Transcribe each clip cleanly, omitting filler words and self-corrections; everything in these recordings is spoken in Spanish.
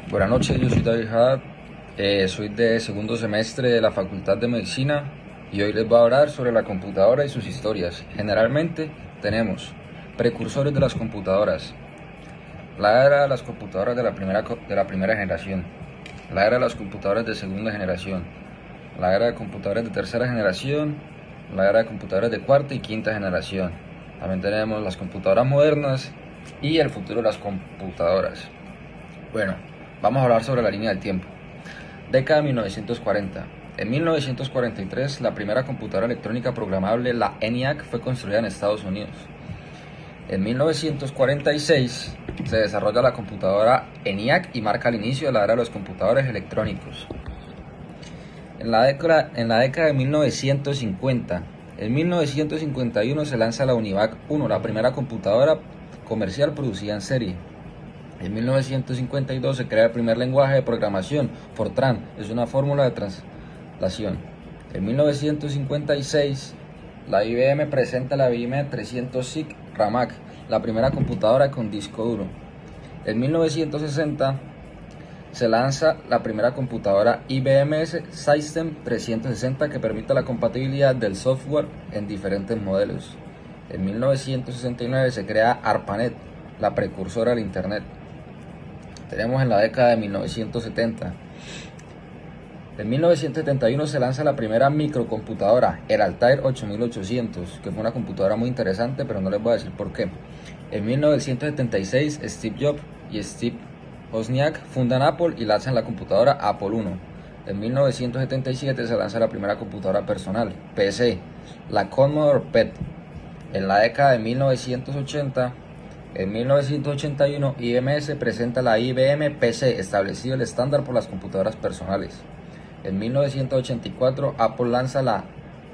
Buenas noches, yo soy David Haddad, soy de segundo semestre de la Facultad de Medicina y hoy les voy a hablar sobre la computadora y sus historias. Generalmente tenemos precursores de las computadoras, la era de las computadoras de la primera generación, la era de las computadoras de segunda generación, la era de computadores de tercera generación, la era de computadores de cuarta y quinta generación. También tenemos las computadoras modernas y el futuro de las computadoras. Bueno, vamos a hablar sobre la línea del tiempo. Década de 1940. En 1943, la primera computadora electrónica programable, la ENIAC, fue construida en Estados Unidos. En 1946 se desarrolla la computadora ENIAC y marca el inicio de la era de los computadores electrónicos. En la década de 1950, en 1951 se lanza la UNIVAC 1, la primera computadora comercial producida en serie. En 1952 se crea el primer lenguaje de programación, Fortran, es una fórmula de translación. En 1956, la IBM presenta la IBM 300 SIG RAMAC, la primera computadora con disco duro. En 1960 se lanza la primera computadora IBM System 360 que permite la compatibilidad del software en diferentes modelos. En 1969 se crea ARPANET, la precursora del Internet. Tenemos en la década de 1970. En 1971 se lanza la primera microcomputadora, el Altair 8800, que fue una computadora muy interesante, pero no les voy a decir por qué. En 1976, Steve Jobs y Steve Wozniak fundan Apple y lanzan la computadora Apple I. En 1977 se lanza la primera computadora personal, PC, la Commodore PET. En la década de 1980, en 1981, IBM presenta la IBM PC, establecido el estándar por las computadoras personales. En 1984, Apple lanza la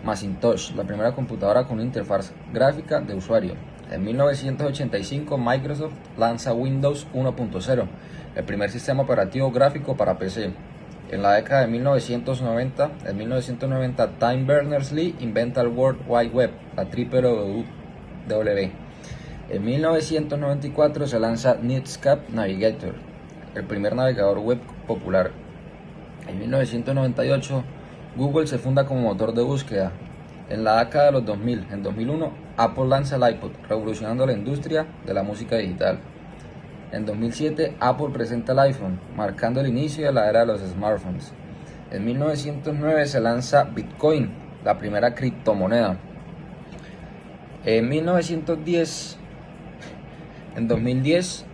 Macintosh, la primera computadora con una interfaz gráfica de usuario. En 1985, Microsoft lanza Windows 1.0, el primer sistema operativo gráfico para PC. En la década de 1990, Time Berners-Lee inventa el World Wide Web, la WWW. En 1994 se lanza Netscape Navigator, el primer navegador web popular. En 1998 Google se funda como motor de búsqueda. En la década de los 2000, en 2001, Apple lanza el iPod, revolucionando la industria de la música digital. En 2007, Apple presenta el iPhone, marcando el inicio de la era de los smartphones. En 1909 se lanza Bitcoin, la primera criptomoneda. En 2010,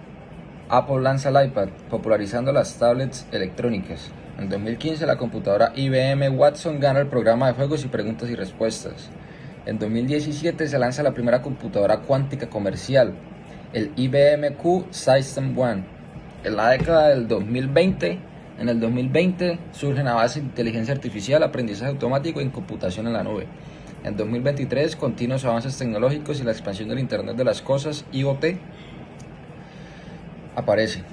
Apple lanza el iPad, popularizando las tablets electrónicas. En 2015, la computadora IBM Watson gana el programa de juegos y preguntas y respuestas. En 2017 se lanza la primera computadora cuántica comercial, el IBM Q System One. En la década del 2020, surgen a base de inteligencia artificial, aprendizaje automático y computación en la nube. En 2023, continuos avances tecnológicos y la expansión del Internet de las Cosas, IoT, aparece.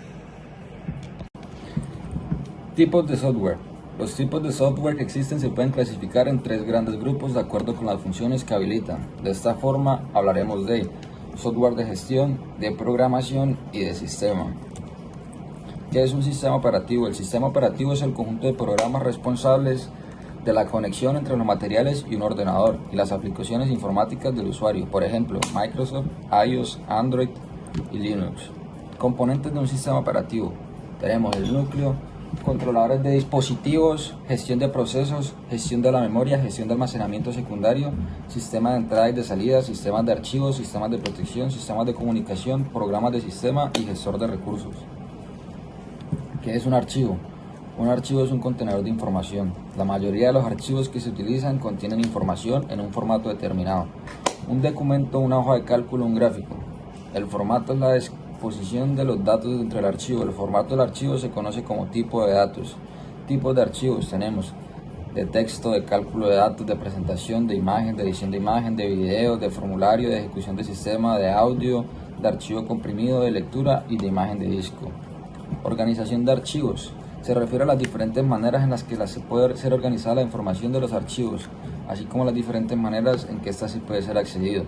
Tipos de software. Los tipos de software que existen se pueden clasificar en tres grandes grupos de acuerdo con las funciones que habilitan. De esta forma hablaremos de software de gestión, de programación y de sistema. ¿Qué es un sistema operativo? El sistema operativo es el conjunto de programas responsables de la conexión entre los materiales y un ordenador y las aplicaciones informáticas del usuario, por ejemplo, Microsoft, iOS, Android y Linux. Componentes de un sistema operativo. Tenemos el núcleo, controladores de dispositivos, gestión de procesos, gestión de la memoria, gestión de almacenamiento secundario, sistema de entrada y de salida, sistemas de archivos, sistemas de protección, sistemas de comunicación, programas de sistema y gestor de recursos. ¿Qué es un archivo? Un archivo es un contenedor de información. La mayoría de los archivos que se utilizan contienen información en un formato determinado. Un documento, una hoja de cálculo, un gráfico. El formato es la disposición de los datos dentro del archivo. El formato del archivo se conoce como tipo de datos. Tipos de archivos tenemos de texto, de cálculo de datos, de presentación, de imagen, de edición de imagen, de video, de formulario, de ejecución de sistema, de audio, de archivo comprimido, de lectura y de imagen de disco. Organización de archivos. Se refiere a las diferentes maneras en las que se puede ser organizada la información de los archivos, así como las diferentes maneras en que ésta se puede ser accedido,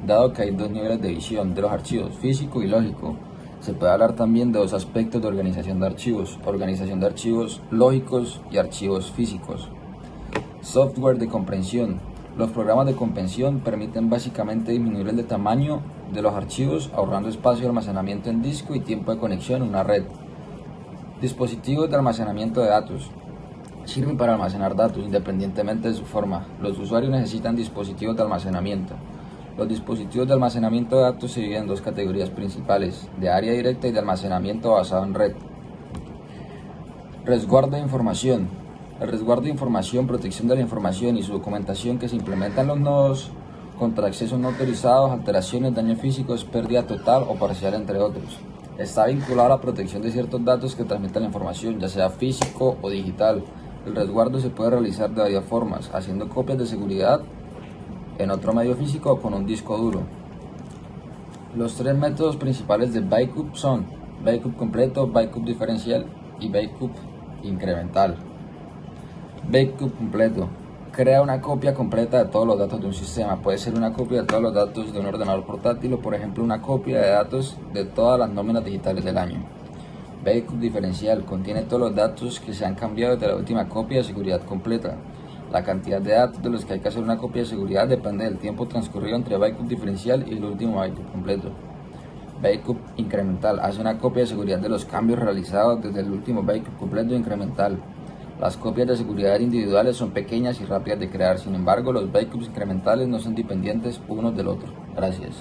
dado que hay dos niveles de visión de los archivos, físico y lógico. Se puede hablar también de dos aspectos de organización de archivos lógicos y archivos físicos. Software de comprensión. Los programas de comprensión permiten básicamente disminuir el tamaño de los archivos, ahorrando espacio de almacenamiento en disco y tiempo de conexión en una red. Dispositivos de almacenamiento de datos. Sirven para almacenar datos independientemente de su forma. Los usuarios necesitan dispositivos de almacenamiento. Los dispositivos de almacenamiento de datos se dividen en dos categorías principales, de área directa y de almacenamiento basado en red. Resguardo de información. El resguardo de información, protección de la información y su documentación que se implementan los nodos contra accesos no autorizados, alteraciones, daños físicos, pérdida total o parcial, entre otros. Está vinculado a la protección de ciertos datos que transmiten la información, ya sea físico o digital. El resguardo se puede realizar de varias formas, haciendo copias de seguridad en otro medio físico o con un disco duro. Los tres métodos principales de backup son backup completo, backup diferencial y backup incremental. Backup completo. Crea una copia completa de todos los datos de un sistema. Puede ser una copia de todos los datos de un ordenador portátil o, por ejemplo, una copia de datos de todas las nóminas digitales del año. Backup diferencial. Contiene todos los datos que se han cambiado desde la última copia de seguridad completa. La cantidad de datos de los que hay que hacer una copia de seguridad depende del tiempo transcurrido entre backup diferencial y el último backup completo. Backup incremental. Hace una copia de seguridad de los cambios realizados desde el último backup completo incremental. Las copias de seguridad individuales son pequeñas y rápidas de crear, sin embargo, los backups incrementales no son dependientes unos del otro. Gracias.